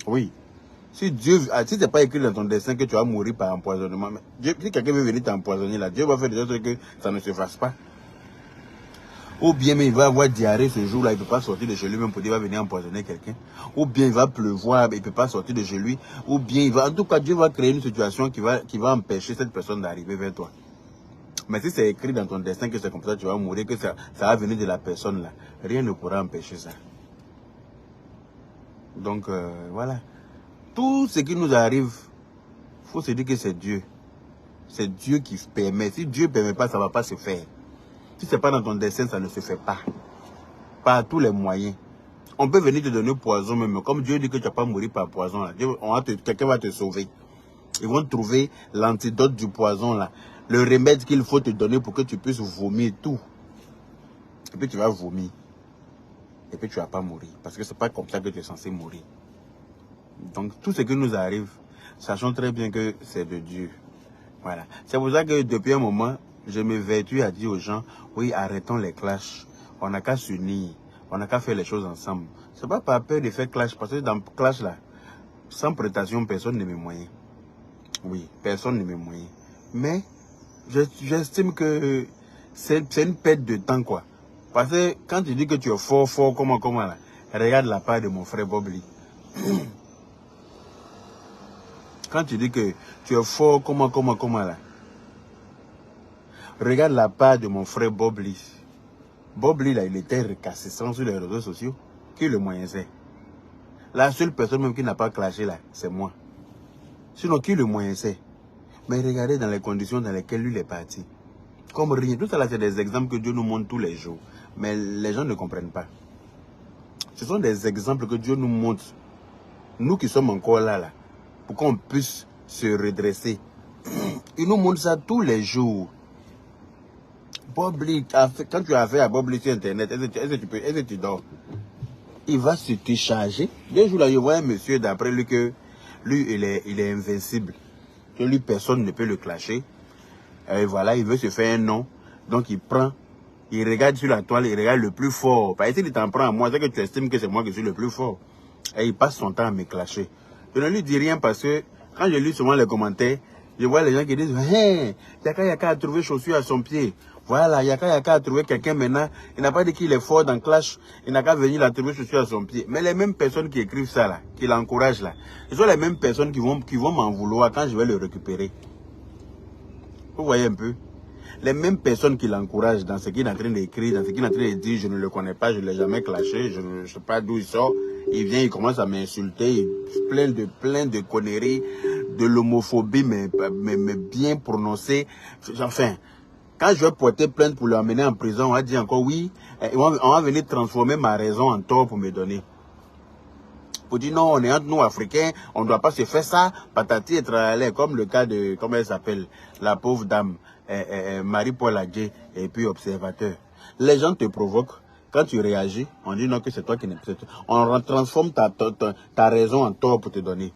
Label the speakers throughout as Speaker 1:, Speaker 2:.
Speaker 1: Oui. Si Dieu, si c'est pas écrit dans ton destin que tu vas mourir par empoisonnement, mais Dieu, si quelqu'un veut venir t'empoisonner là, Dieu va faire des choses que ça ne se fasse pas. Ou bien mais il va avoir diarrhée ce jour-là, il ne peut pas sortir de chez lui même pour dire qu'il va venir empoisonner quelqu'un. Ou bien il va pleuvoir, il ne peut pas sortir de chez lui. Ou bien il va, en tout cas Dieu va créer une situation qui va empêcher cette personne d'arriver vers toi. Mais si c'est écrit dans ton destin que c'est comme ça, tu vas mourir, que ça va venir de la personne là, rien ne pourra empêcher ça. Donc voilà. Tout ce qui nous arrive, il faut se dire que c'est Dieu. C'est Dieu qui permet. Si Dieu ne permet pas, ça ne va pas se faire. Si ce n'est pas dans ton destin, ça ne se fait pas. Par tous les moyens. On peut venir te donner poison même. Comme Dieu dit que tu ne vas pas mourir par poison. Quelqu'un va te sauver. Ils vont trouver l'antidote du poison là. Le remède qu'il faut te donner pour que tu puisses vomir tout. Et puis tu vas vomir. Et puis tu ne vas pas mourir. Parce que ce n'est pas comme ça que tu es censé mourir. Donc tout ce qui nous arrive, sachons très bien que c'est de Dieu. Voilà. C'est pour ça que depuis un moment, je m'évertue à dire aux gens, oui, arrêtons les clashs. On n'a qu'à s'unir. On n'a qu'à faire les choses ensemble. Ce n'est pas par peur de faire clash. Parce que dans le clash là, sans prétention, personne ne met moyen. Oui, personne ne met moyen. Mais j'estime que c'est une perte de temps, quoi. Parce que quand tu dis que tu es fort, comment là, regarde la part de mon frère Bobli. Quand tu dis que tu es fort, comment là, regarde la part de mon frère Bobli. Bobli, là, il était récassissant sur les réseaux sociaux. Qui le moyen c'est? La seule personne même qui n'a pas clashé, là, c'est moi. Sinon, qui le moyen c'est? Mais regardez dans les conditions dans lesquelles lui est parti. Comme rien. Tout ça là, c'est des exemples que Dieu nous montre tous les jours. Mais les gens ne comprennent pas. Ce sont des exemples que Dieu nous montre. Nous qui sommes encore là, pour qu'on puisse se redresser. Il nous montre ça tous les jours. Bobli, quand tu as affaire à Bobli sur Internet, est-ce que tu dors? Il va se télécharger. 2 jours là, je vois un monsieur d'après lui que lui, il est invincible. Que lui, personne ne peut le clasher. Et voilà, il veut se faire un nom. Donc il prend, il regarde sur la toile, il regarde le plus fort. Parce que s'il t'en prend à moi, c'est que tu estimes que c'est moi qui suis le plus fort. Et il passe son temps à me clasher. Je ne lui dis rien parce que quand je lis souvent les commentaires, je vois les gens qui disent hey, Yaka a trouvé chaussure à son pied. Voilà, Yaka a trouvé quelqu'un maintenant. Il n'a pas dit qu'il est fort dans Clash. Il n'a qu'à venir la trouver chaussure à son pied. Mais les mêmes personnes qui écrivent ça là, qui l'encouragent là, ce sont les mêmes personnes qui vont m'en vouloir quand je vais le récupérer. Vous voyez un peu? Les mêmes personnes qui l'encouragent dans ce qu'il est en train d'écrire, dans ce qu'il est en train de dire, je ne le connais pas, je ne l'ai jamais clashé, je ne sais pas d'où il sort. Il vient, il commence à m'insulter, plein de conneries, de l'homophobie, mais bien prononcée. Enfin, quand je vais porter plainte pour l'emmener en prison, on va dire encore oui, on va venir transformer ma raison en tort pour me donner. Pour dire non, on est entre nous Africains, on ne doit pas se faire ça, patati et tralala, comme le cas de, comment elle s'appelle, la pauvre dame, Marie-Paul Adjé, et puis observateur. Les gens te provoquent, quand tu réagis, on dit non que c'est toi qui n'es pas. On transforme ta raison en tort pour te donner.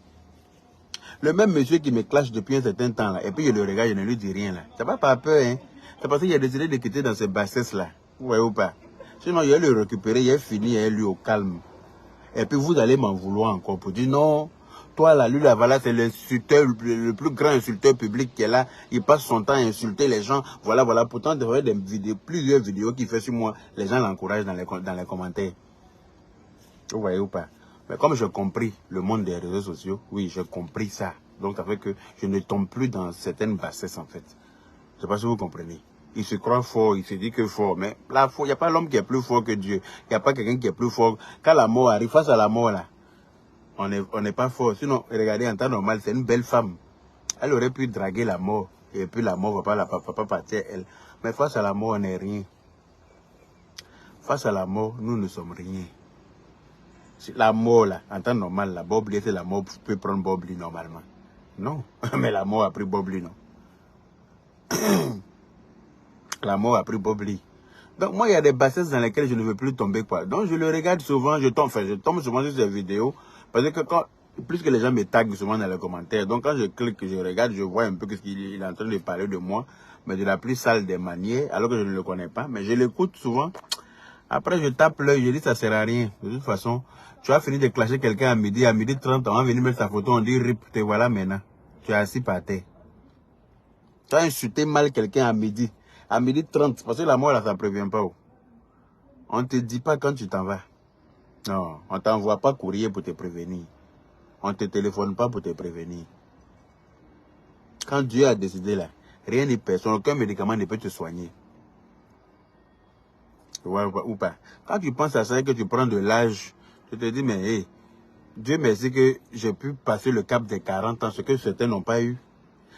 Speaker 1: Le même monsieur qui me clash depuis un certain temps là, et puis je le regarde, je ne lui dis rien là. C'est pas par peur, hein. C'est parce qu'il a décidé de quitter dans ces bassesses là. Vous voyez ou pas? Sinon, il va le récupérer, il est fini, il est lui au calme. Et puis vous allez m'en vouloir encore pour dire non, toi là, lui là, voilà, c'est l'insulteur, le plus grand insulteur public qui est là. Il passe son temps à insulter les gens. Voilà. Pourtant, il y a des vidéos, plusieurs vidéos qu'il fait sur moi. Les gens l'encouragent dans les commentaires. Vous voyez ou pas? Mais comme j'ai compris le monde des réseaux sociaux, oui, j'ai compris ça. Donc ça fait que je ne tombe plus dans certaines bassesses en fait. Je ne sais pas si vous comprenez. Il se croit fort, il se dit que fort. Mais là, il n'y a pas l'homme qui est plus fort que Dieu. Il n'y a pas quelqu'un qui est plus fort. Quand la mort arrive, face à la mort, là, on n'est pas fort. Sinon, regardez, en temps normal, c'est une belle femme. Elle aurait pu draguer la mort. Et puis la mort ne va pas partir, elle. Mais face à la mort, on n'est rien. Face à la mort, nous ne sommes rien. La mort, là, en temps normal, la Bobli, c'est la mort peut prendre Bobli normalement. Non. Mais la mort a pris Bobli, non. La mort a pris Bobli. Donc moi, il y a des bassesses dans lesquelles je ne veux plus tomber, quoi. Donc je le regarde souvent, je tombe souvent sur ces vidéos. Parce que plus que les gens me taguent souvent dans les commentaires. Donc quand je clique, je regarde, je vois un peu ce qu'il est en train de parler de moi. Mais de la plus sale des manières, alors que je ne le connais pas. Mais je l'écoute souvent. Après, je tape l'œil, je dis ça sert à rien. De toute façon, tu as fini de clasher quelqu'un à midi 30, on va venir mettre sa photo, on dit rip, te voilà maintenant. Tu es assis par terre. Tu as insulté mal quelqu'un à midi 30, parce que la mort là, ça ne prévient pas. On ne te dit pas quand tu t'en vas. Non, on ne t'envoie pas courrier pour te prévenir. On ne te téléphone pas pour te prévenir. Quand Dieu a décidé là, rien ni personne, aucun médicament ne peut te soigner. Ou pas. Quand tu penses à ça et que tu prends de l'âge, tu te dis, mais hey, Dieu merci que j'ai pu passer le cap des 40 ans, ce que certains n'ont pas eu.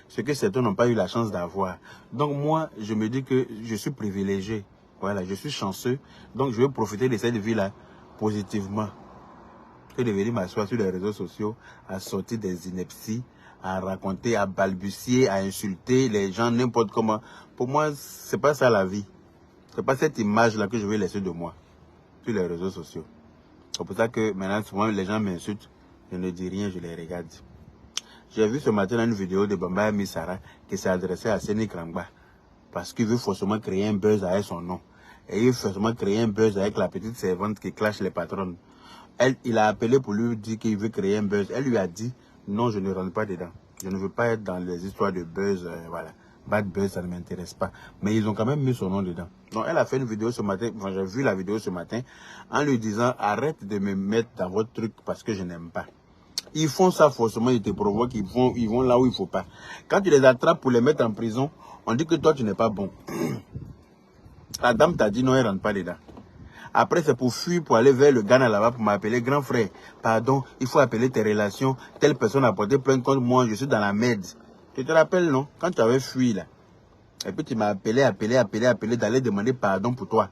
Speaker 1: Ce que certains n'ont pas eu la chance d'avoir. Donc moi, je me dis que je suis privilégié. Voilà, je suis chanceux. Donc je vais profiter de cette vie-là positivement. Que de venir m'asseoir sur les réseaux sociaux, à sortir des inepties, à raconter, à balbutier, à insulter les gens n'importe comment. Pour moi, c'est pas ça la vie. C'est pas cette image-là que je vais laisser de moi sur les réseaux sociaux. C'est pour ça que maintenant, souvent, les gens m'insultent. Je ne dis rien, je les regarde. J'ai vu ce matin une vidéo de Bamba Misara qui s'est adressée à Séné Krangba parce qu'il veut forcément créer un buzz avec son nom. Et il veut forcément créer un buzz avec la petite servante qui clash les patronnes. Il a appelé pour lui dire qu'il veut créer un buzz. Elle lui a dit, non, je ne rentre pas dedans. Je ne veux pas être dans les histoires de buzz, voilà. Bad buzz, ça ne m'intéresse pas. Mais ils ont quand même mis son nom dedans. Donc elle a fait une vidéo ce matin, enfin j'ai vu la vidéo ce matin, en lui disant, arrête de me mettre dans votre truc parce que je n'aime pas. Ils font ça forcément, ils te provoquent, ils vont là où il ne faut pas. Quand tu les attrapes pour les mettre en prison, on dit que toi tu n'es pas bon. La dame t'a dit non, elle ne rentre pas dedans. Après, c'est pour fuir, pour aller vers le Ghana là-bas, pour m'appeler grand frère. Pardon, il faut appeler tes relations. Telle personne a porté plainte contre moi, je suis dans la merde. Tu te rappelles, non? Quand tu avais fui là. Et puis tu m'as appelé, d'aller demander pardon pour toi.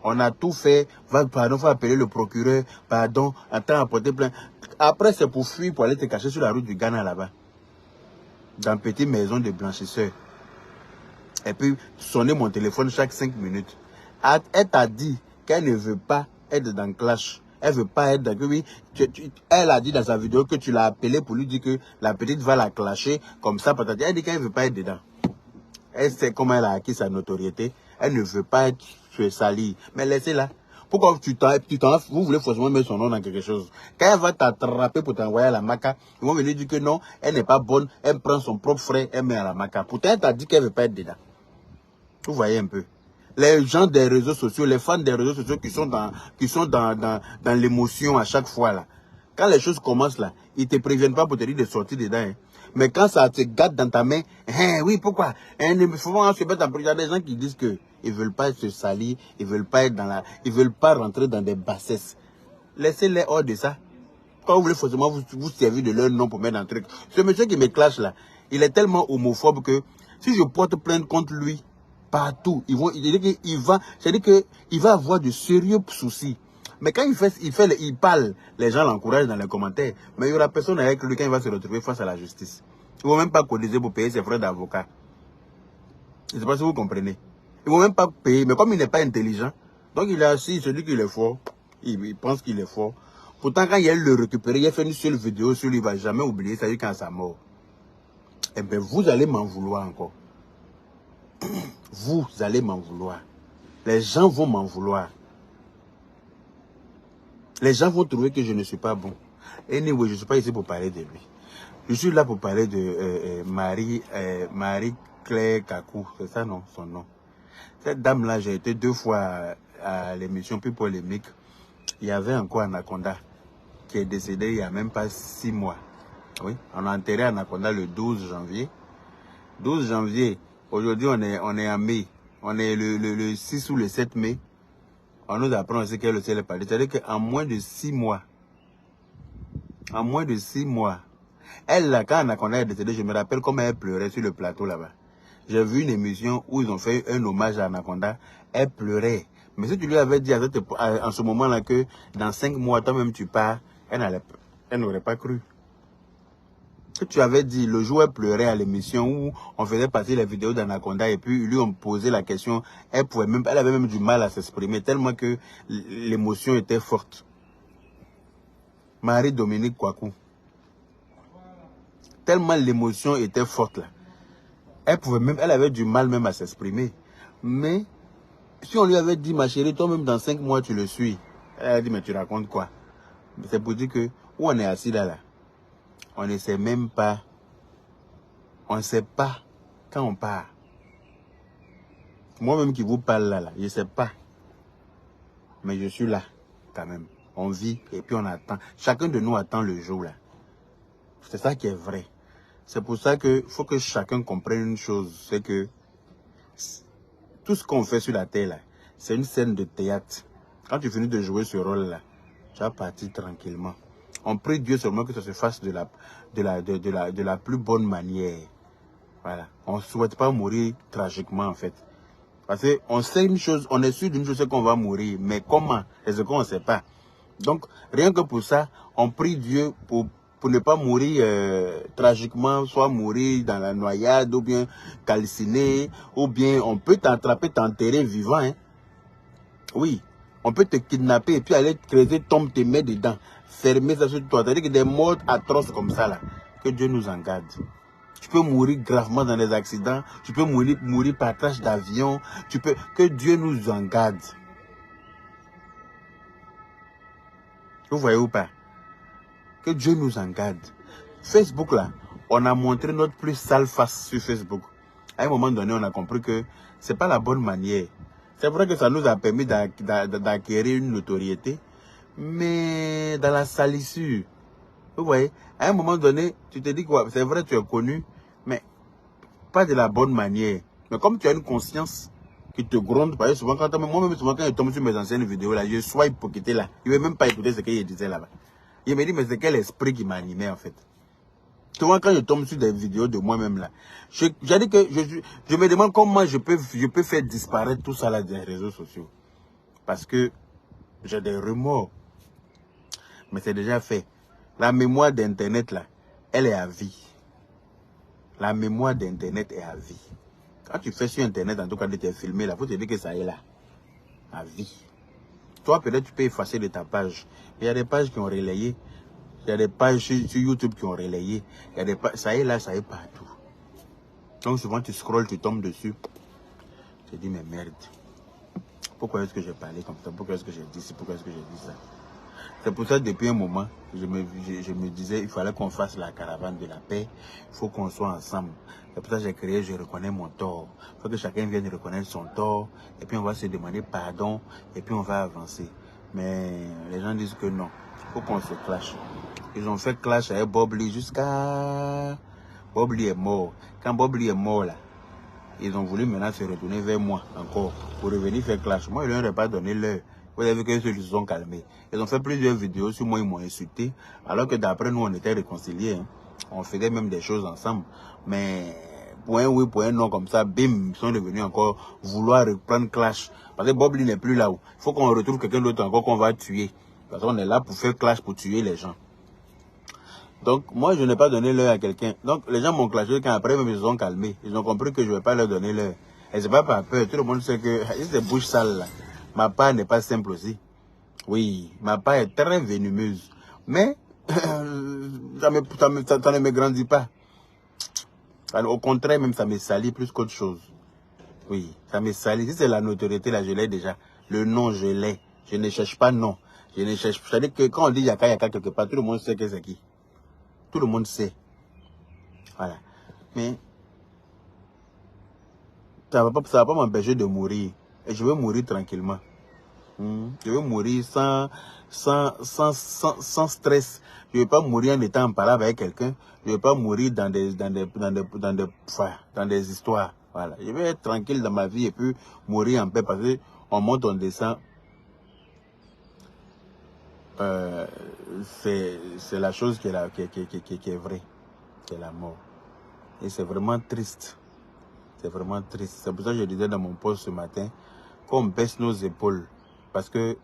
Speaker 1: On a tout fait. Pardon, faut appeler le procureur. Pardon, attends à porter plainte. Après, c'est pour fuir, pour aller te cacher sur la route du Ghana là-bas. Dans une petite maison de blanchisseurs. Et puis, sonner mon téléphone chaque 5 minutes. Elle t'a dit qu'elle ne veut pas être dans le clash. Elle veut pas être dans... Oui, elle a dit dans sa vidéo que tu l'as appelé pour lui dire que la petite va la clasher. Comme ça, peut-être. Elle dit qu'elle ne veut pas être dedans. Elle sait comment elle a acquis sa notoriété. Elle ne veut pas être se salir. Mais laissez-la. Pourquoi vous voulez forcément mettre son nom dans quelque chose? Quand elle va t'attraper pour t'envoyer à la maca, ils vont venir dire que non, elle n'est pas bonne. Elle prend son propre frère, elle met à la maca. Pourtant, elle t'a dit qu'elle ne veut pas être dedans. Vous voyez un peu. Les gens des réseaux sociaux, les fans des réseaux sociaux qui sont dans l'émotion à chaque fois là. Quand les choses commencent là, ils ne te préviennent pas pour te dire de sortir dedans. Hein. Mais quand ça te gâte dans ta main, hein, oui, pourquoi? Souvent, il y a des gens qui disent qu'ils ne veulent pas se salir, ils ne veulent pas être ils veulent pas rentrer dans des bassesses. Laissez-les hors de ça. Quand vous voulez forcément vous servir de leur nom pour mettre dans le truc. Ce monsieur qui me clash là, il est tellement homophobe que si je porte plainte contre lui, partout, il va avoir de sérieux soucis. Mais quand il parle, les gens l'encouragent dans les commentaires. Mais il n'y aura personne avec lui quand il va se retrouver face à la justice. Ils ne vont même pas cotiser pour payer ses frais d'avocat. Je ne sais pas si vous comprenez. Ils ne vont même pas payer. Mais comme il n'est pas intelligent, donc il est assis, il se dit qu'il est fort. Il pense qu'il est fort. Pourtant, quand il a le récupéré, il a fait une seule vidéo sur lui, il ne va jamais oublier, ça dit quand sa mort. Eh bien, vous allez m'en vouloir encore. Vous allez m'en vouloir. Les gens vont m'en vouloir. Les gens vont trouver que je ne suis pas bon. Anyway, je ne suis pas ici pour parler de lui. Je suis là pour parler de Marie-Claire Kakou. C'est ça, non? Son nom. Cette dame-là, j'ai été 2 fois à l'émission plus polémique. Il y avait encore Anaconda qui est décédé il n'y a même pas 6 mois. Oui, on a enterré Anaconda le 12 janvier. 12 janvier. Aujourd'hui, on est en mai. On est le 6 ou le 7 mai. On nous apprend aussi que le ciel est parti. C'est-à-dire qu'en moins de 6 mois, elle, là, quand Anaconda est décédée, je me rappelle comment elle pleurait sur le plateau là-bas. J'ai vu une émission où ils ont fait un hommage à Anaconda. Elle pleurait. Mais si tu lui avais dit en ce moment-là que dans 5 mois, toi-même tu pars, elle n'aurait pas cru. Si tu avais dit, le jour où elle pleurait à l'émission où on faisait passer les vidéos d'Anaconda et puis lui on posait la question, elle avait même du mal à s'exprimer tellement que l'émotion était forte. Marie-Dominique Kwaku. Tellement l'émotion était forte là. Elle avait du mal même à s'exprimer. Mais Si on lui avait dit, ma chérie, toi-même dans 5 mois, tu le suis. Elle a dit, mais tu racontes quoi? C'est pour dire que, où on est assis là, on ne sait même pas, on ne sait pas quand on part. Moi-même qui vous parle là, je ne sais pas. Mais je suis là, quand même. On vit et puis on attend. Chacun de nous attend le jour là. C'est ça qui est vrai. C'est pour ça qu'il faut que chacun comprenne une chose. C'est que tout ce qu'on fait sur la terre là, c'est une scène de théâtre. Quand tu finis de jouer ce rôle là, tu vas partir tranquillement. On prie Dieu seulement que ça se fasse de la plus bonne manière. Voilà. On ne souhaite pas mourir tragiquement en fait. Parce qu'on sait une chose, on est sûr d'une chose, c'est qu'on va mourir. Mais comment? C'est ce qu'on ne sait pas. Donc, rien que pour ça, on prie Dieu pour ne pas mourir tragiquement, soit mourir dans la noyade, ou bien calciné, ou bien on peut t'attraper, t'enterrer vivant. Hein. Oui, on peut te kidnapper et puis aller creuser, tombe, te mettre dedans, fermer ça sur toi. C'est-à-dire que des morts atroces comme ça, là, que Dieu nous en garde. Tu peux mourir gravement dans des accidents, tu peux mourir par crash d'avion, que Dieu nous en garde. Vous voyez ou pas? Que Dieu nous en garde. Facebook là, on a montré notre plus sale face sur Facebook. À un moment donné, on a compris que c'est pas la bonne manière. C'est vrai que ça nous a permis d'acquérir une notoriété, mais dans la salissure. Vous voyez, à un moment donné, tu te dis quoi? C'est vrai, tu es connu, mais pas de la bonne manière. Mais comme tu as une conscience qui te gronde, parce que souvent, moi-même, souvent, quand je tombe sur mes anciennes vidéos, là, je swipe pour quitter là. Je ne vais même pas écouter ce qu'il disait là-bas. Il me dit, mais c'est quel esprit qui m'animait en fait. Souvent, quand je tombe sur des vidéos de moi-même là, j'ai dit que je me demande comment je peux faire disparaître tout ça là des réseaux sociaux. Parce que j'ai des remords. Mais c'est déjà fait. La mémoire d'Internet là, elle est à vie. La mémoire d'Internet est à vie. Quand tu fais sur Internet, en tout cas de tes filmés là, il faut te dire que ça est là. À vie. Toi, peut-être tu peux effacer de ta page. Il y a des pages qui ont relayé. Il y a des pages sur YouTube qui ont relayé. Il y a des pages, ça est là, ça est partout. Donc souvent tu scrolles, tu tombes dessus. Tu te dis, mais merde. Pourquoi est-ce que j'ai parlé comme ça? Pourquoi est-ce que j'ai dit ça? Pourquoi est-ce que j'ai dit ça? C'est pour ça, depuis un moment, je me disais, il fallait qu'on fasse la caravane de la paix. Il faut qu'on soit ensemble. C'est pour ça que j'ai créé, je reconnais mon tort. Il faut que chacun vienne reconnaître son tort. Et puis on va se demander pardon. Et puis on va avancer. Mais les gens disent que non. Il faut qu'on se clash. Ils ont fait clash avec Bob Lee jusqu'à... Bob Lee est mort. Quand Bob Lee est mort là, ils ont voulu maintenant se retourner vers moi encore pour revenir faire clash. Moi, je ne leur ai pas donné l'heure. Vous avez vu qu'ils se sont calmés. Ils ont fait plusieurs vidéos sur moi, ils m'ont insulté. Alors que d'après nous, on était réconciliés. Hein. On faisait même des choses ensemble. Mais pour un oui, pour un non, comme ça, bim, ils sont revenus encore vouloir reprendre clash. Parce que Bob Lee n'est plus là-haut. Il faut qu'on retrouve quelqu'un d'autre encore qu'on va tuer. Parce qu'on est là pour faire clash, pour tuer les gens. Donc, moi, je n'ai pas donné l'heure à quelqu'un. Donc, les gens m'ont clashé quand après, même, ils se sont calmés. Ils ont compris que je ne vais pas leur donner l'heure. Et c'est pas par peur. Tout le monde sait que c'est bouche sale, là. Ma part n'est pas simple aussi. Oui, ma part est très venimeuse. Mais, ça ne me grandit pas. Alors, au contraire, même, ça me salit plus qu'autre chose. Oui, ça me salit. Si c'est la notoriété, là, je l'ai déjà. Le nom, je l'ai. Je ne cherche pas non. Je ne cherche pas. C'est-à-dire que quand on dit Yaka quelque part, tout le monde sait que c'est qui. Tout le monde sait. Voilà. Mais ça va pas m'empêcher de mourir. Et je veux mourir tranquillement. Je veux mourir sans stress. Je ne veux pas mourir en étant en parole avec quelqu'un. Je ne veux pas mourir dans des histoires. Voilà. Je veux être tranquille dans ma vie et puis mourir en paix parce qu'on monte, on descend. C'est la chose qui est vraie. C'est la mort. Et c'est vraiment triste. C'est vraiment triste. C'est pour ça que je disais dans mon post ce matin qu'on baisse nos épaules. Parce que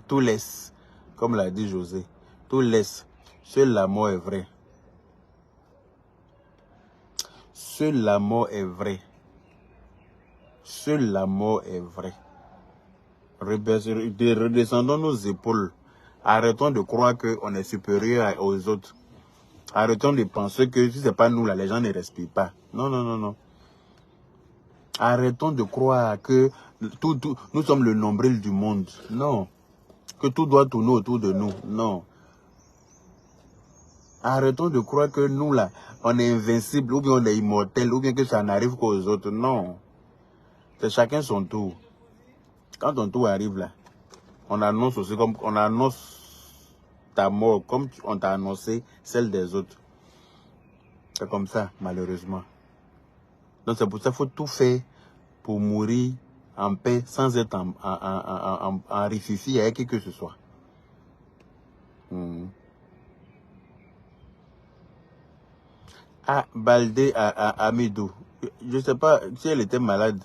Speaker 1: tout laisse, comme l'a dit José, tout laisse. Seul la mort est vrai. Seul la mort est vrai. Seul la mort est vrai. Redescendons nos épaules. Arrêtons de croire qu'on est supérieur aux autres. Arrêtons de penser que si ce n'est pas nous, là, les gens ne respirent pas. Non, non, non, non. Arrêtons de croire que nous sommes le nombril du monde. Non. Que tout doit tourner autour de nous. Non. Arrêtons de croire que nous, là, on est invincible, ou bien on est immortel, ou bien que ça n'arrive qu'aux autres. Non. C'est chacun son tour. Quand ton tour arrive, là, on annonce aussi comme on annonce ta mort, comme on t'a annoncé celle des autres. C'est comme ça, malheureusement. Donc c'est pour ça qu'il faut tout faire pour mourir en paix sans être en rififi avec qui que ce soit. Ah, Baldé à Amidou. Je ne sais pas si elle était malade.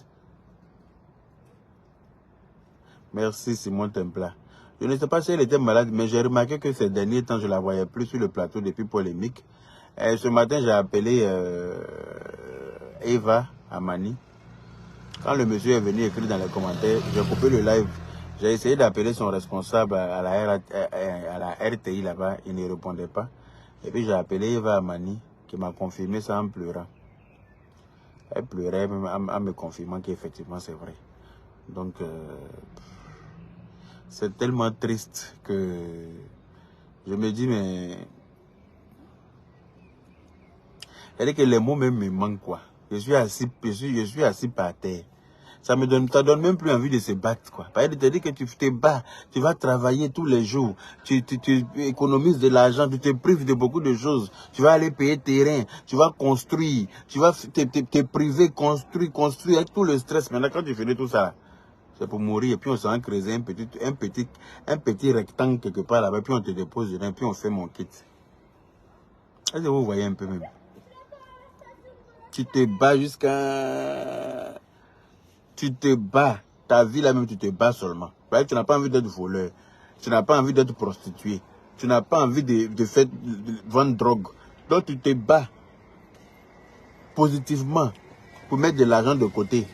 Speaker 1: Merci Simon Templa. Je ne sais pas si elle était malade, mais j'ai remarqué que ces derniers temps, je ne la voyais plus sur le plateau depuis polémique. Et ce matin, j'ai appelé Eva Amani. Quand le monsieur est venu écrire dans les commentaires, j'ai coupé le live. J'ai essayé d'appeler son responsable à la RTI là-bas. Il ne répondait pas. Et puis j'ai appelé Eva Amani qui m'a confirmé ça en pleurant. Elle pleurait en me confirmant qu'effectivement c'est vrai. Donc, c'est tellement triste que je me dis, mais... C'est-à-dire que les mots même me manquent, quoi. Je suis assis par terre. Ça donne même plus envie de se battre, quoi. Parce que te dire que tu te bats, tu vas travailler tous les jours, tu économises de l'argent, tu te prives de beaucoup de choses. Tu vas aller payer terrain, tu vas construire, tu vas te priver, construire avec tout le stress. Maintenant, quand tu finis tout ça, c'est pour mourir. Et puis on s'en creuser un petit rectangle quelque part là-bas, puis on te dépose dedans, puis on fait mon kit. Est-ce que vous voyez un peu même? Tu te bats jusqu'à... Tu te bats. Ta vie là-même, tu te bats seulement. Tu n'as pas envie d'être voleur. Tu n'as pas envie d'être prostitué. Tu n'as pas envie de vendre drogue. Donc tu te bats positivement pour mettre de l'argent de côté.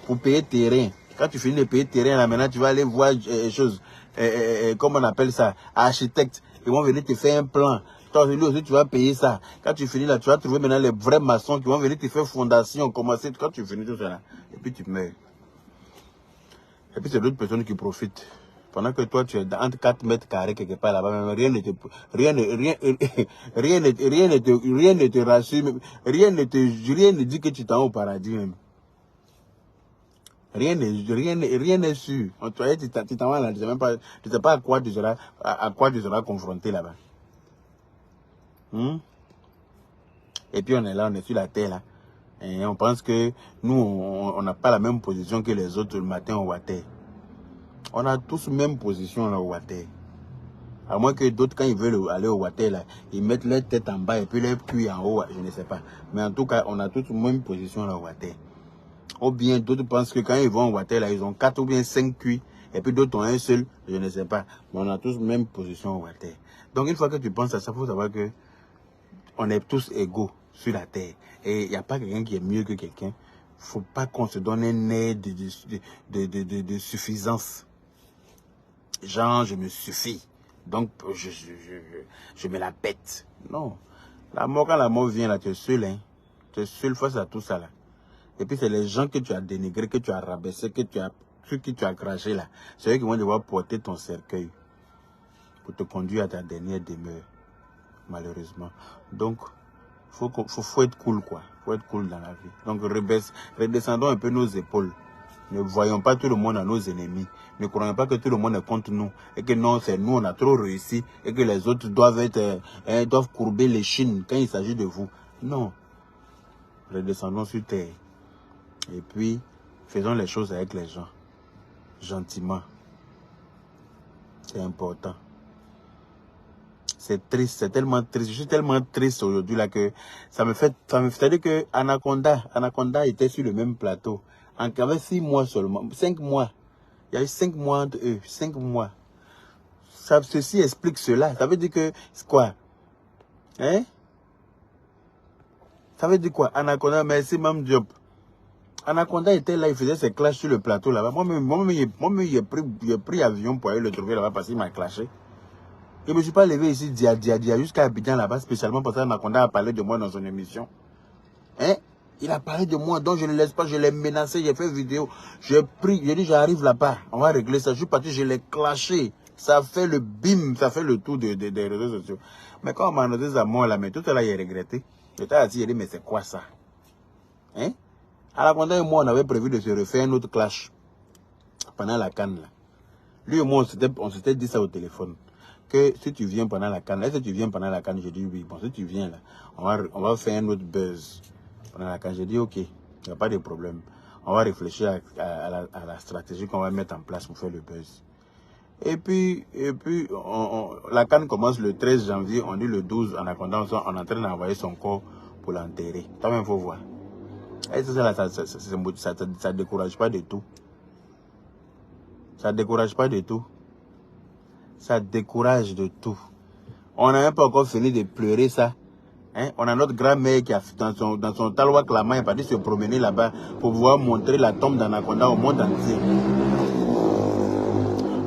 Speaker 1: Pour payer terrain. Quand tu finis de payer terrain, là maintenant, tu vas aller voir choses. Comment on appelle ça? Architecte. Ils vont venir te faire un plan. Toi aussi, tu vas payer ça. Quand tu finis là, tu vas trouver maintenant les vrais maçons qui vont venir te faire fondation, commencer. Quand tu finis tout ça là, et puis tu meurs. Et puis c'est d'autres personnes qui profitent. Pendant que toi, tu es entre 4 mètres carrés quelque part là-bas, même rien ne te rassure, rien ne dit que tu t'en vas au paradis même. Rien n'est sûr. Tu t'en vas là, tu ne sais pas à quoi tu seras confronté là-bas. Et puis on est là, on est sur la terre là. Et on pense que nous, on n'a pas la même position que les autres le matin au water. On a tous la même position là au water. À moins que d'autres, quand ils veulent aller au water là, ils mettent leur tête en bas et puis leur cul en haut, je ne sais pas. Mais en tout cas, on a tous la même position là au water. Ou bien d'autres pensent que quand ils vont au water là, ils ont 4 ou bien 5 cuits. Et puis d'autres ont un seul, je ne sais pas. Mais on a tous la même position au water. Donc une fois que tu penses à ça, il faut savoir que on est tous égaux sur la terre. Et il n'y a pas quelqu'un qui est mieux que quelqu'un. Il ne faut pas qu'on se donne un air de suffisance. Genre, je me suffis. Donc, je me la pète. Non. La mort, quand la mort vient là, tu es seul. Hein. Tu es seul face à tout ça là. Et puis, c'est les gens que tu as dénigrés, que tu as rabaissés, sur qui tu as craché là. C'est eux qui vont devoir porter ton cercueil pour te conduire à ta dernière demeure. Malheureusement. Donc, faut être cool, quoi. Faut être cool dans la vie. Donc, redescendons un peu nos épaules. Ne voyons pas tout le monde à nos ennemis. Ne croyons pas que tout le monde est contre nous. Et que non, c'est nous, on a trop réussi. Et que les autres doivent courber les chines quand il s'agit de vous. Non. Redescendons sur terre. Et puis, faisons les choses avec les gens. Gentiment. C'est important. C'est triste, c'est tellement triste. Je suis tellement triste aujourd'hui là que ça me fait dire que Anaconda était sur le même plateau. Il y avait 6 mois seulement, 5 mois. Il y a eu 5 mois entre eux, 5 mois. Ceci explique cela. Ça veut dire que, c'est quoi? Hein? Ça veut dire quoi? Anaconda, merci Mme Diop. Anaconda était là, il faisait ses clashs sur le plateau là-bas. Moi-même, j'ai pris avion pour aller le trouver là-bas parce qu'il m'a clashé. Je ne me suis pas levé ici, jusqu'à Abidjan là-bas, spécialement parce qu'Anaconda a parlé de moi dans son émission. Hein? Il a parlé de moi, donc je ne laisse pas, je l'ai menacé, j'ai fait vidéo. J'ai pris, j'ai dit j'arrive là-bas, on va régler ça. Je suis parti, je l'ai clashé. Ça fait le bim, ça fait le tour des réseaux sociaux. Mais quand on m'a annoncé sa mort là, mais tout ça là, il a regretté. J'étais assis, il a dit, mais c'est quoi ça? Hein? À la Condé et moi, on avait prévu de se refaire un autre clash pendant la CAN là. Lui et moi, on s'était dit ça au téléphone. Que si tu viens pendant la CAN, est-ce que tu viens pendant la CAN? J'ai dit oui. Bon, si tu viens là, on va faire un autre buzz pendant la CAN. J'ai dit ok, il n'y a pas de problème. On va réfléchir à la stratégie qu'on va mettre en place pour faire le buzz. Et puis la CAN commence le 13 janvier, on dit le 12, en attendant, on est en train d'envoyer son corps pour l'enterrer. Quand même, il faut voir. Et ça décourage pas du tout. Ça décourage pas du tout. Ça décourage de tout. On n'a même pas encore fini de pleurer ça. Hein? On a notre grand-mère qui a dans son talois clamant, il est parti se promener là-bas pour pouvoir montrer la tombe d'Anaconda au monde entier.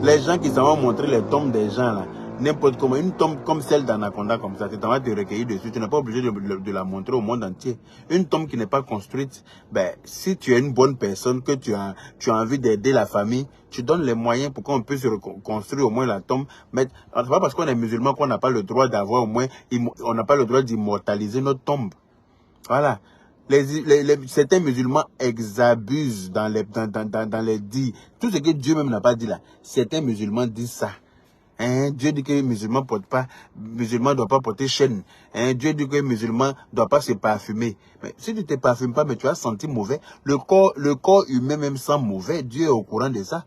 Speaker 1: Les gens qui s'en vont montrer les tombes des gens là, n'importe comment, une tombe comme celle d'Anaconda comme ça, tu t'en vas te recueillir dessus, tu n'es pas obligé de la montrer au monde entier. Une tombe qui n'est pas construite, ben, si tu es une bonne personne, que tu as envie d'aider la famille, tu donnes les moyens pour qu'on puisse reconstruire au moins la tombe. Mais c'est pas parce qu'on est musulman qu'on n'a pas le droit d'avoir au moins, on n'a pas le droit d'immortaliser notre tombe. Voilà. Certains musulmans exabusent dans les dits. Tout ce que Dieu même n'a pas dit là. Certains musulmans disent ça. Hein? Dieu dit que les musulmans ne doivent pas porter chaîne. Hein? Dieu dit que les musulmans ne doivent pas se parfumer. Mais si tu ne te parfumes pas, mais tu as senti mauvais, le corps humain même sent mauvais. Dieu est au courant de ça.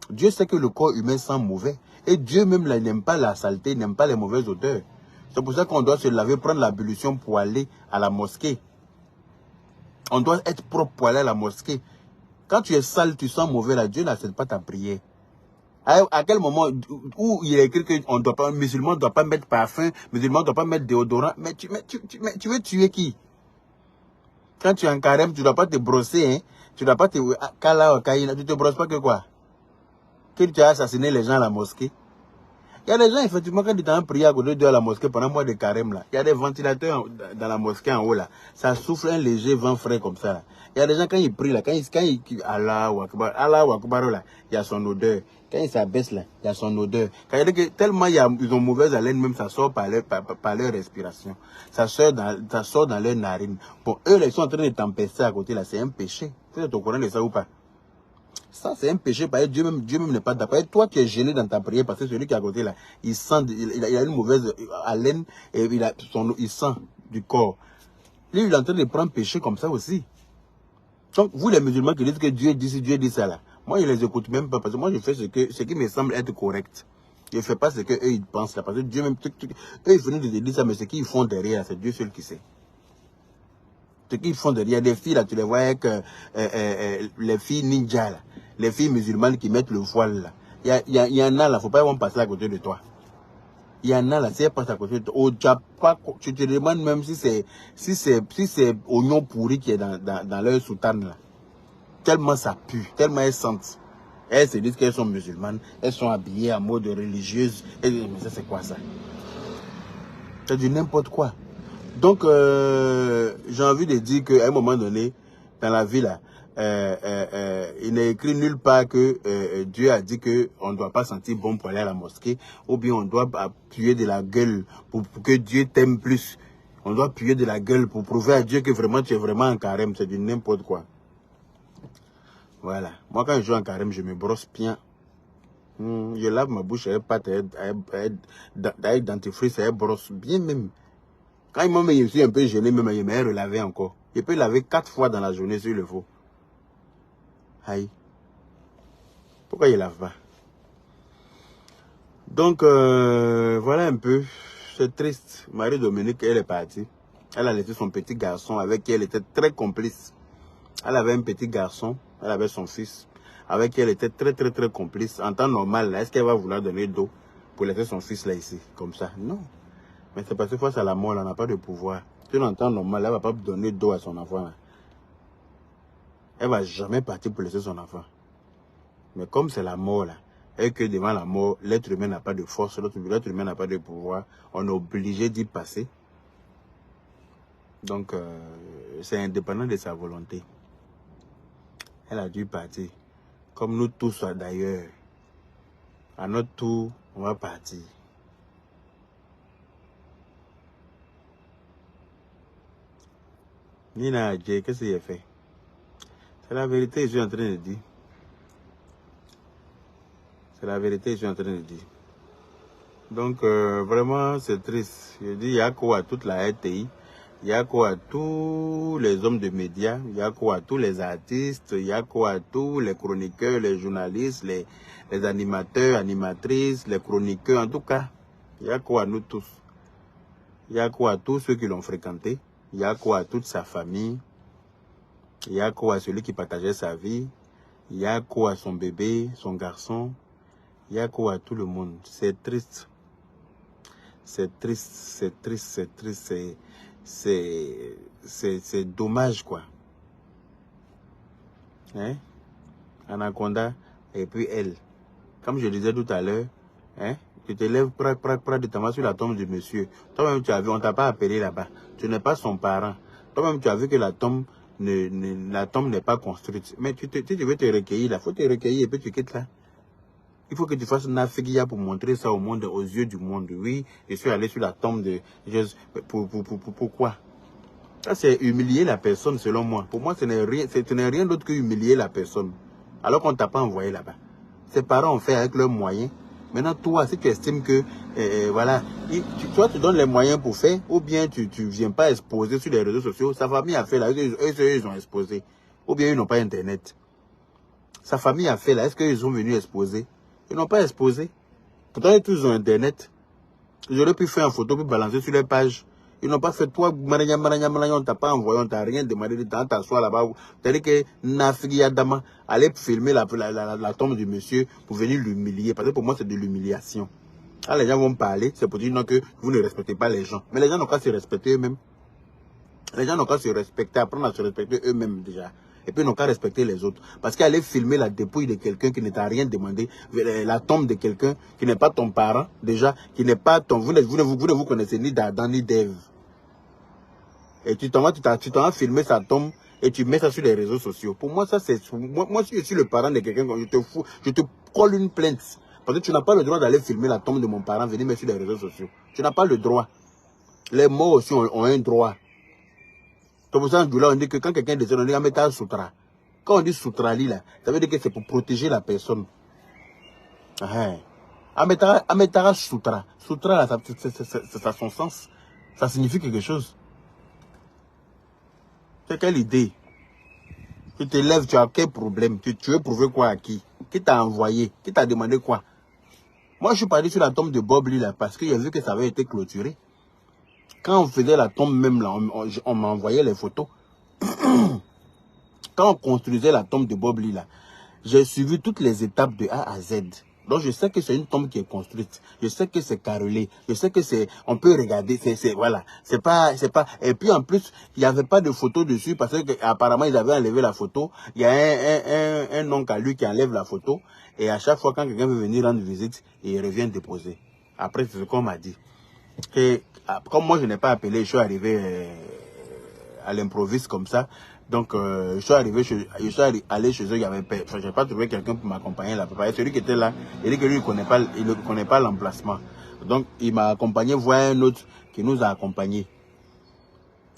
Speaker 1: Dieu sait que le corps humain sent mauvais. Et Dieu même n'aime pas la saleté, n'aime pas les mauvaises odeurs. C'est pour ça qu'on doit se laver, prendre l'ablution pour aller à la mosquée. On doit être propre pour aller à la mosquée. Quand tu es sale, tu sens mauvais là, Dieu n'accepte pas ta prière. À quel moment où il est écrit que musulman ne doit pas mettre parfum, musulman ne doit pas mettre déodorant, mais tu veux tuer qui? Quand tu es en carême, tu ne dois pas te brosser, hein? Tu ne dois pas te... Tu te brosses pas que quoi? Que tu as assassiné les gens à la mosquée? Il y a des gens, effectivement, quand ils t'ont prié à côté de la mosquée pendant le mois de carême, là, il y a des ventilateurs dans la mosquée en haut, là. Ça souffle un léger vent frais comme ça, là. Il y a des gens, quand ils prient, là, Allahu Akbar, là, il y a son odeur. Quand ils s'abaissent, là, il y a son odeur. Quand il y a que, tellement ils ont mauvaise haleine, même ça sort par leur respiration. Ça sort dans leur narine. Bon, eux, là, ils sont en train de t'empêcher à côté, là. C'est un péché. Vous êtes au courant de ça ou pas? Ça, c'est un péché. Dieu même n'est pas d'accord. Toi, tu es gêné dans ta prière parce que celui qui est à côté, là, il a une mauvaise haleine et il sent du corps. Lui, il est en train de prendre péché comme ça aussi. Donc, vous, les musulmans qui disent que Dieu dit ci, Dieu dit ça, là, moi, je les écoute même pas parce que moi, je fais ce qui me semble être correct. Je ne fais pas ce qu'eux, ils pensent là. Parce que Dieu même, eux, ils viennent de te dire ça, mais ce qu'ils font derrière, c'est Dieu seul qui sait. Ce qu'ils font derrière, des filles là, tu les vois avec les filles ninja là, les filles musulmanes qui mettent le voile là. Il y en a là, faut pas vraiment passer à côté de toi. Il y en a là, si elles passent à côté de toi, tu te demandes même si c'est oignon pourri qui est dans leur soutane là. Tellement ça pue, tellement elles sentent. Elles se disent qu'elles sont musulmanes, elles sont habillées en mode religieuse. Mais ça c'est quoi ça? C'est du n'importe quoi. Donc, j'ai envie de dire qu'à un moment donné, dans la vie, là, il n'est écrit nulle part que Dieu a dit qu'on ne doit pas sentir bon pour aller à la mosquée, ou bien on doit appuyer de la gueule pour que Dieu t'aime plus. On doit appuyer de la gueule pour prouver à Dieu que vraiment tu es vraiment en carême. C'est du n'importe quoi. Voilà. Moi, quand je joue en carême, je me brosse bien. Je lave ma bouche avec pâte, avec dentifrice, avec brosse bien même. Quand je suis un peu gêné, même je me relaver encore. Je peux laver 4 fois dans la journée s'il le faut. Aïe. Pourquoi il lave pas? Donc, voilà un peu. C'est triste. Marie-Dominique, elle est partie. Elle a laissé son petit garçon avec qui elle était très complice. Elle avait un petit garçon. Elle avait son fils. Avec qui elle était très, très, très complice. En temps normal, est-ce qu'elle va vouloir donner d'eau pour laisser son fils là ici? Comme ça? Non. Mais c'est parce que face à la mort, elle n'a pas de pouvoir. Si en temps normal, elle ne va pas donner d'eau à son enfant. Là. Elle ne va jamais partir pour laisser son enfant. Mais comme c'est la mort, là, et que devant la mort, l'être humain n'a pas de force, l'être humain n'a pas de pouvoir, on est obligé d'y passer. Donc, c'est indépendant de sa volonté. Elle a dû partir. Comme nous tous d'ailleurs. À notre tour, on va partir. Nina, qu'est-ce qu'il a fait? C'est la vérité, je suis en train de dire. C'est la vérité, je suis en train de dire. Donc, vraiment, c'est triste. Je dis, il y a quoi à toute la RTI, il y a quoi à tous les hommes de médias, il y a quoi à tous les artistes, il y a quoi à tous les chroniqueurs, les journalistes, les animateurs, animatrices, les chroniqueurs, en tout cas, il y a quoi à nous tous. Il y a quoi à tous ceux qui l'ont fréquenté, il y a quoi à toute sa famille, il y a quoi à celui qui partageait sa vie, il y a quoi à son bébé, son garçon, il y a quoi à tout le monde. C'est triste. C'est triste, c'est triste, c'est triste, c'est dommage quoi. Hein? Anaconda et puis elle. Comme je disais tout à l'heure, hein? Tu te lèves près de ta main sur la tombe du monsieur. Toi-même tu as vu, on t'a pas appelé là-bas. Tu n'es pas son parent. Toi-même tu as vu que la tombe n'est pas construite. Mais tu veux te recueillir là, faut te recueillir et puis tu quittes là. Il faut que tu fasses une affaire pour montrer ça au monde, aux yeux du monde. Oui, je suis allé sur la tombe de Jésus. Pourquoi? Ça, c'est humilier la personne, selon moi. Pour moi, ce n'est rien d'autre que humilier la personne. Alors qu'on ne t'a pas envoyé là-bas. Ses parents ont fait avec leurs moyens. Maintenant, toi, si tu estimes que, voilà, toi, tu donnes les moyens pour faire, ou bien tu ne viens pas exposer sur les réseaux sociaux. Sa famille a fait là, eux, ils ont exposé. Ou bien ils n'ont pas Internet. Sa famille a fait là, est-ce qu'ils sont venus exposer? Ils n'ont pas exposé. Pourtant, tous ont Internet. J'aurais pu faire une photo pour balancer sur les pages. Ils n'ont pas fait. Toi, on t'a pas envoyé, on t'a rien demandé de t'asseoir là-bas. C'est-à-dire que Nafigi Adama allait filmer la tombe du monsieur pour venir l'humilier. Parce que pour moi, c'est de l'humiliation. Ah, les gens vont parler, c'est pour dire non, que vous ne respectez pas les gens. Mais les gens n'ont qu'à se respecter eux-mêmes. Les gens n'ont qu'à se respecter, apprendre à se respecter eux-mêmes déjà. Et puis, ils n'ont qu'à respecter les autres. Parce qu'aller filmer la dépouille de quelqu'un qui ne t'a rien demandé, la tombe de quelqu'un qui n'est pas ton parent, déjà, qui n'est pas ton... Vous ne vous connaissez ni d'Adam ni d'Ève. Et tu t'en vas filmer sa tombe et tu mets ça sur les réseaux sociaux. Pour moi, ça, c'est... Moi, si je suis le parent de quelqu'un, je te colle une plainte. Parce que tu n'as pas le droit d'aller filmer la tombe de mon parent, venir mettre sur les réseaux sociaux. Tu n'as pas le droit. Les morts aussi ont un droit. C'est pour ça on dit que quand quelqu'un décède, on dit Ameta Sutra. Quand on dit Sutrali, là, ça veut dire que c'est pour protéger la personne. Ametara Sutra. Sutra, là, ça a son sens. Ça signifie quelque chose. C'est quelle idée? Tu te lèves, tu as quel problème? Tu veux prouver quoi à qui? Qui t'a envoyé? Qui t'a demandé quoi? Moi, je suis parti sur la tombe de Bob Lee, là, parce qu'il a vu que ça avait été clôturé. Quand on faisait la tombe même, là, on m'a envoyé les photos. Quand on construisait la tombe de Bob Lee, là, j'ai suivi toutes les étapes de A à Z. Donc, je sais que c'est une tombe qui est construite. Je sais que c'est carrelé. Je sais que c'est, on peut regarder, voilà. C'est pas, et puis, en plus, il n'y avait pas de photo dessus parce que, apparemment, ils avaient enlevé la photo. Il y a un oncle à lui qui enlève la photo. Et à chaque fois, quand quelqu'un veut venir rendre visite, il revient déposer. Après, c'est ce qu'on m'a dit. Et, comme moi, je n'ai pas appelé, je suis arrivé à l'improviste comme ça. Donc, je suis allé chez eux, il y avait, je n'ai pas trouvé quelqu'un pour m'accompagner là. Celui qui était là, il dit que lui, il ne connaît pas l'emplacement. Donc, il m'a accompagné voir un autre qui nous a accompagnés.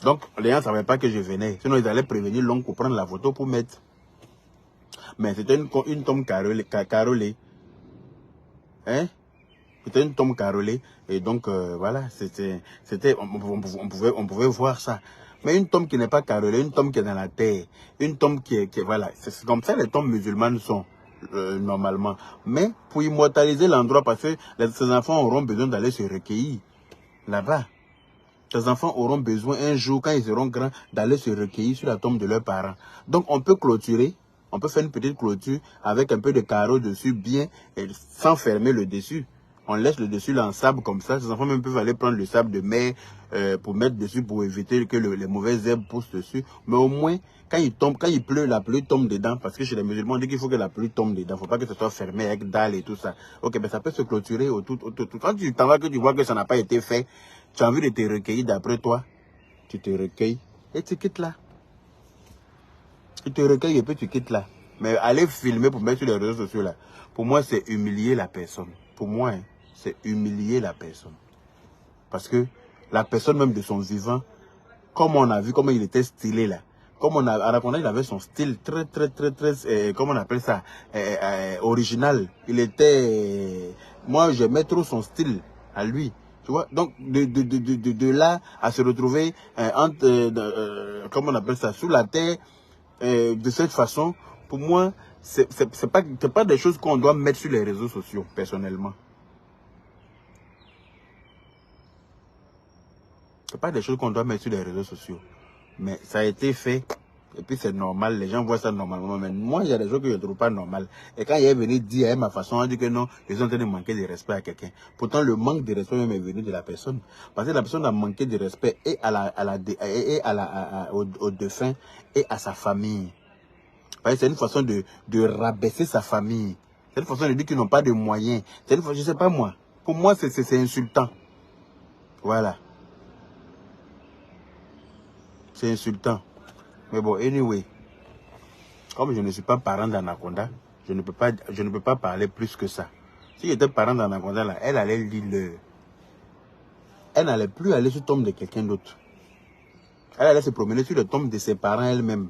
Speaker 1: Donc, les gens ne savaient pas que je venais. Sinon, ils allaient prévenir l'oncle pour prendre la photo pour mettre. Mais c'était une tombe carrelée. Hein? C'était une tombe carrelée. Et donc, voilà, on pouvait voir ça. Mais une tombe qui n'est pas carrelée, une tombe qui est dans la terre, une tombe qui est voilà, c'est comme ça les tombes musulmanes sont normalement. Mais pour immortaliser l'endroit, parce que ces enfants auront besoin d'aller se recueillir là-bas. Ces enfants auront besoin un jour, quand ils seront grands, d'aller se recueillir sur la tombe de leurs parents. Donc on peut clôturer, on peut faire une petite clôture avec un peu de carreaux dessus, bien, et sans fermer le dessus. On laisse le dessus là en sable comme ça. Ces enfants même peuvent aller prendre le sable de mer pour mettre dessus pour éviter que les mauvaises herbes poussent dessus. Mais au moins, quand il pleut, la pluie tombe dedans. Parce que chez les musulmans, on dit qu'il faut que la pluie tombe dedans. Il ne faut pas que ce soit fermé avec dalles et tout ça. Ok, mais ça peut se clôturer autour. Quand tu t'en vas, que tu vois que ça n'a pas été fait, tu as envie de te recueillir d'après toi. tu te recueilles et tu quittes là. Tu te recueilles et puis tu quittes là. Mais aller filmer pour mettre sur les réseaux sociaux là, pour moi c'est humilier la personne. Pour moi, hein, c'est humilier la personne. Parce que la personne même de son vivant, comme on a vu comment il était stylé là, comme on a Anaconda, il avait son style très, comment on appelle ça, original. Il était, moi j'aimais trop son style à lui. Tu vois, donc de là à se retrouver comment on appelle ça, sous la terre, de cette façon, pour moi, c'est pas des choses qu'on doit mettre sur les réseaux sociaux, personnellement. C'est pas des choses qu'on doit mettre sur les réseaux sociaux. Mais ça a été fait. Et puis c'est normal, les gens voient ça normalement. Mais moi, il y a des choses que je ne trouve pas normales. Et quand il est venu dire à ma façon, on dit que non, ils sont en train de manquer de respect à quelqu'un. Pourtant, le manque de respect même est venu de la personne. Parce que la personne a manqué de respect et au défunt et à sa famille. C'est une façon de rabaisser sa famille. C'est une façon de dire qu'ils n'ont pas de moyens. C'est une façon, je ne sais pas moi. Pour moi, c'est insultant. Voilà. C'est insultant. Mais bon, anyway, comme je ne suis pas parent d'Anaconda, je ne peux pas parler plus que ça. Si j'étais parent d'Anaconda, là, elle allait lire elle n'allait plus aller sur le tombe de quelqu'un d'autre. Elle allait se promener sur le tombe de ses parents elle-même.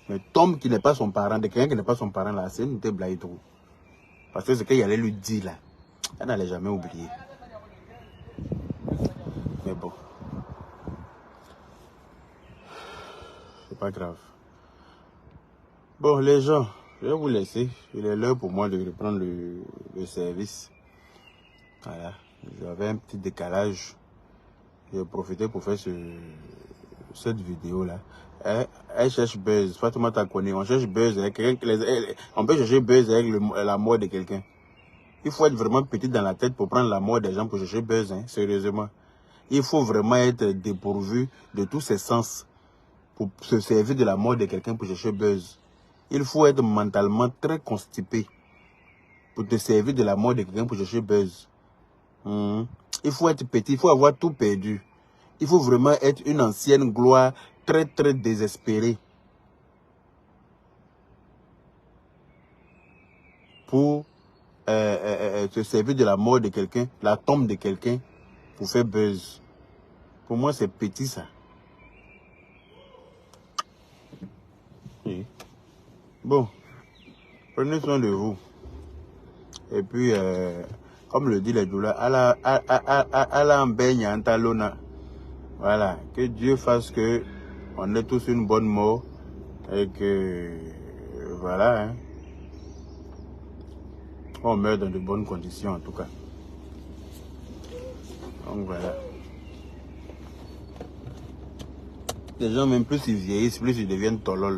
Speaker 1: Mais tombe qui n'est pas son parent, de quelqu'un qui n'est pas son parent, là, c'est une blague trop. Parce que ce qu'il allait lui dire, là, elle n'allait jamais oublier. Mais bon. C'est pas grave. Bon, les gens, je vais vous laisser. Il est l'heure pour moi de reprendre le service. Voilà. J'avais un petit décalage. J'ai profité pour faire cette vidéo-là. Elle cherche buzz. Fatima t'a connu. On cherche buzz avec on peut chercher buzz avec la mort de quelqu'un. Il faut être vraiment petit dans la tête pour prendre la mort des gens pour chercher buzz, hein, sérieusement. Il faut vraiment être dépourvu de tous ses sens pour se servir de la mort de quelqu'un pour chercher buzz. Il faut être mentalement très constipé pour te servir de la mort de quelqu'un pour chercher buzz. Il faut être petit, il faut avoir tout perdu. Il faut vraiment être une ancienne gloire très désespérée pour se servir de la mort de quelqu'un, la tombe de quelqu'un pour faire buzz. Pour moi, c'est petit ça. Oui. Bon, prenez soin de vous. Et puis, comme le dit les douleurs, voilà, que Dieu fasse que on ait tous une bonne mort et que, voilà, hein, on meurt dans de bonnes conditions en tout cas. Donc voilà. Les gens, même plus ils vieillissent, plus ils deviennent tolol.